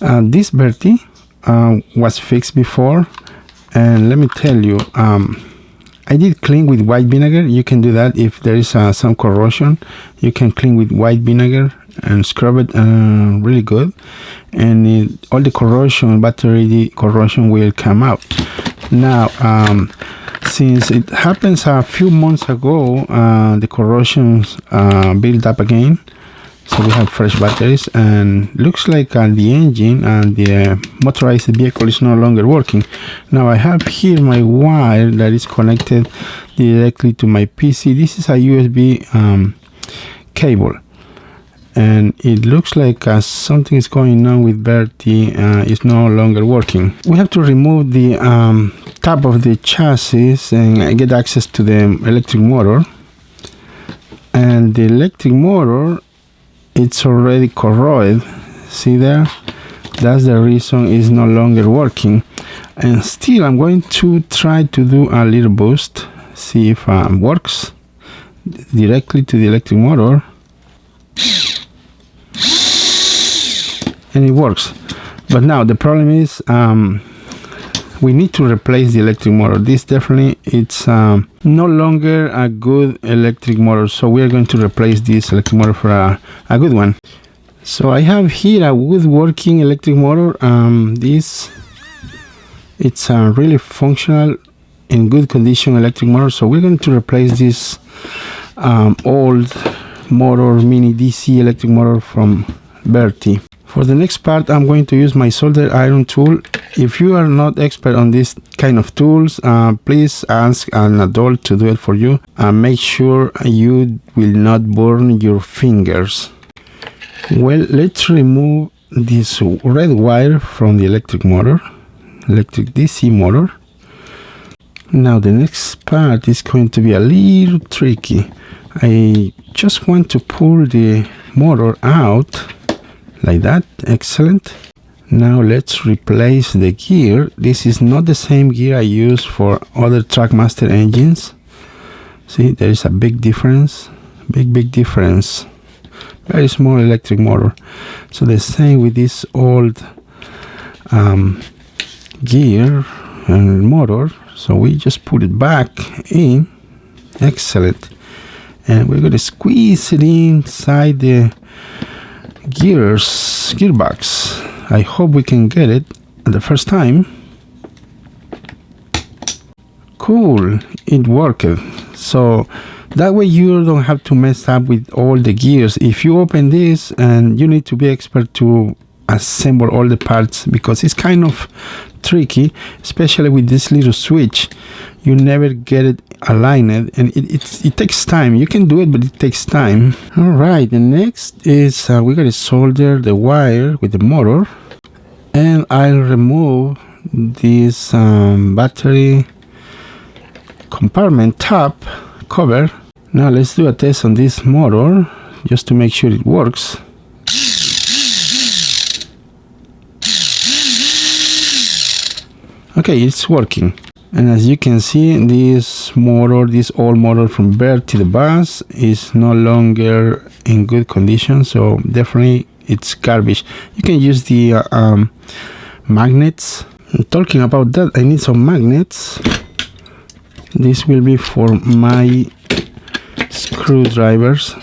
This Bertie was fixed before, and let me tell you, I did clean with white vinegar. You can do that if there is some corrosion. You can clean with white vinegar and scrub it really good, and all the corrosion, battery corrosion, will come out. Now, since it happens a few months ago, the corrosion built up again. So we have fresh batteries, and looks like the engine and the motorized vehicle is no longer working. Now I have here my wire that is connected directly to my PC. This is a USB cable, and it looks like something is going on with Bertie. It's no longer working. We have to remove the top of the chassis and get access to the electric motor. And the electric motor, it's already corroded. See there? That's the reason it's no longer working. And still, I'm going to try to do a little boost, see if it works directly to the electric motor. And it works. But now the problem is we need to replace the electric motor. This definitely, it's no longer a good electric motor, so we are going to replace this electric motor for a good one. So I have here a good working electric motor. It's a really functional, in good condition electric motor. So we're going to replace this old motor, mini DC electric motor from Bertie. For the next part, I'm going to use my solder iron tool. If you are not expert on this kind of tools, please ask an adult to do it for you. Make sure you will not burn your fingers. Well, let's remove this red wire from the electric motor, electric DC motor. Now the next part is going to be a little tricky. I just want to pull the motor out. Like that. Excellent. Now let's replace the gear. This is not the same gear I use for other Trackmaster engines. See, there is a big difference. Big difference. Very small electric motor. So the same with this old gear and motor. So we just put it back in. Excellent. And we're going to squeeze it inside the gearbox. I hope we can get it the first time. Cool, it worked. So that way you don't have to mess up with all the gears. If you open this, and you need to be expert to assemble all the parts, because it's kind of tricky, especially with this little switch. You never get it aligned, and it takes time. You can do it, but it takes time. All right, the next is we gotta solder the wire with the motor, and I'll remove this battery compartment top cover. Now let's do a test on this motor just to make sure it works. Okay, it's working. And as you can see, this motor, this old motor from Bertie the bus, is no longer in good condition. So definitely it's garbage. You can use the magnets. Talking about that, I need some magnets. This will be for my screwdrivers.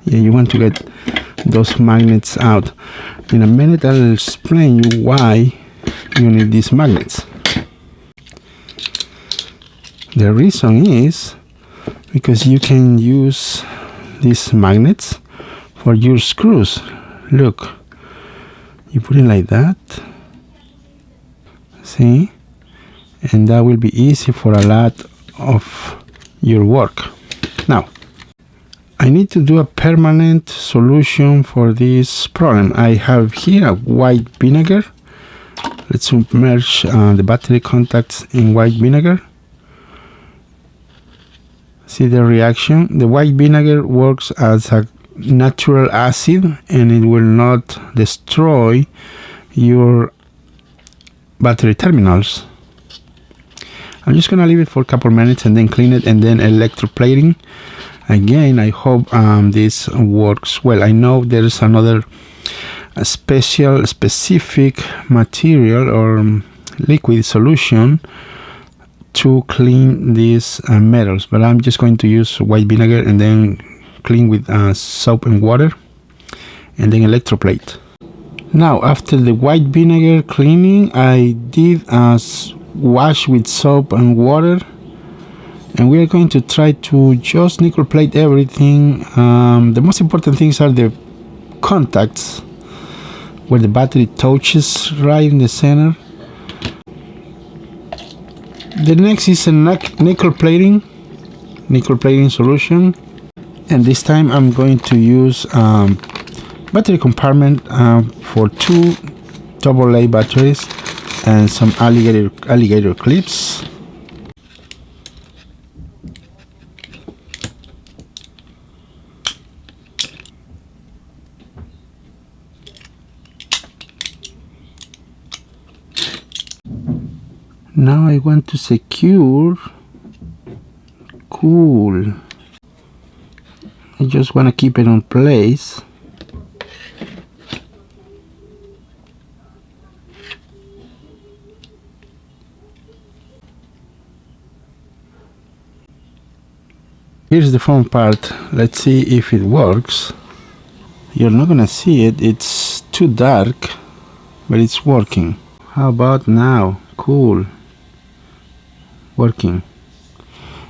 Yeah, you want to get those magnets out. In a minute I'll explain you why you need these magnets. The reason is because you can use these magnets for your screws. Look, you put it like that, see, and that will be easy for a lot of your work. Now I need to do a permanent solution for this problem. I have here a white vinegar. Let's submerge the battery contacts in white vinegar. See the reaction? The white vinegar works as a natural acid, and it will not destroy your battery terminals. I'm just gonna leave it for a couple minutes and then clean it, and then electroplating. Again, I hope this works well. I know there's another a specific material or liquid solution to clean these metals, but I'm just going to use white vinegar and then clean with soap and water and then electroplate. Now after the white vinegar cleaning, I did wash with soap and water, and we are going to try to just nickel plate everything. The most important things are the contacts where the battery touches right in the center. The next is a nickel plating solution, and this time I'm going to use battery compartment for 2 AA batteries and some alligator clips. Now I want to secure. Cool. I just want to keep it in place. Here's the fun part. Let's see if it works. You're not gonna see it, it's too dark, but it's working. How about now? Cool. Working.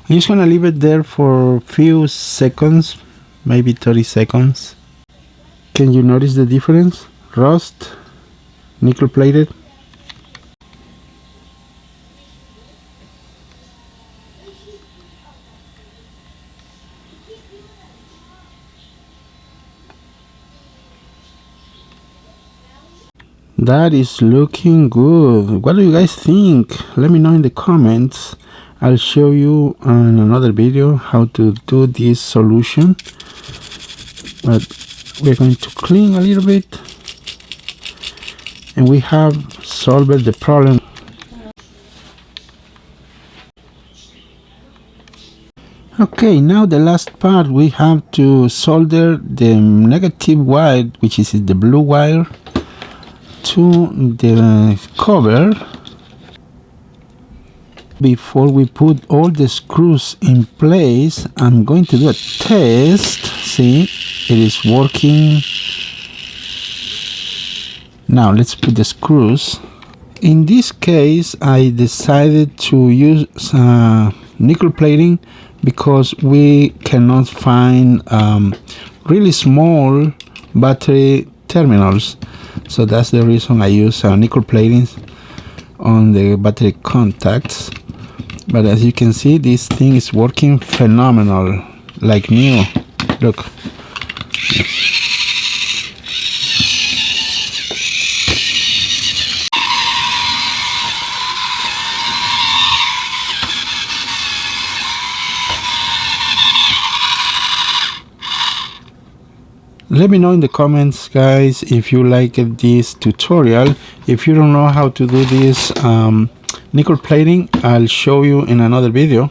I'm just gonna leave it there for a few seconds, maybe 30 seconds. Can you notice the difference? Rust, nickel plated. That is looking good. What do you guys think? Let me know in the comments. I'll show you in another video how to do this solution. But we're going to clean a little bit. And we have solved the problem. Okay, now the last part, we have to solder the negative wire, which is the blue wire, to the cover. Before we put all the screws in place, I'm going to do a test. See, it is working. Now let's put the screws. In this case, I decided to use nickel plating because we cannot find really small battery terminals. So that's the reason I use nickel plating on the battery contacts. But as you can see, this thing is working phenomenal, like new. Look. Let me know in the comments, guys, if you like this tutorial. If you don't know how to do this nickel plating, I'll show you in another video.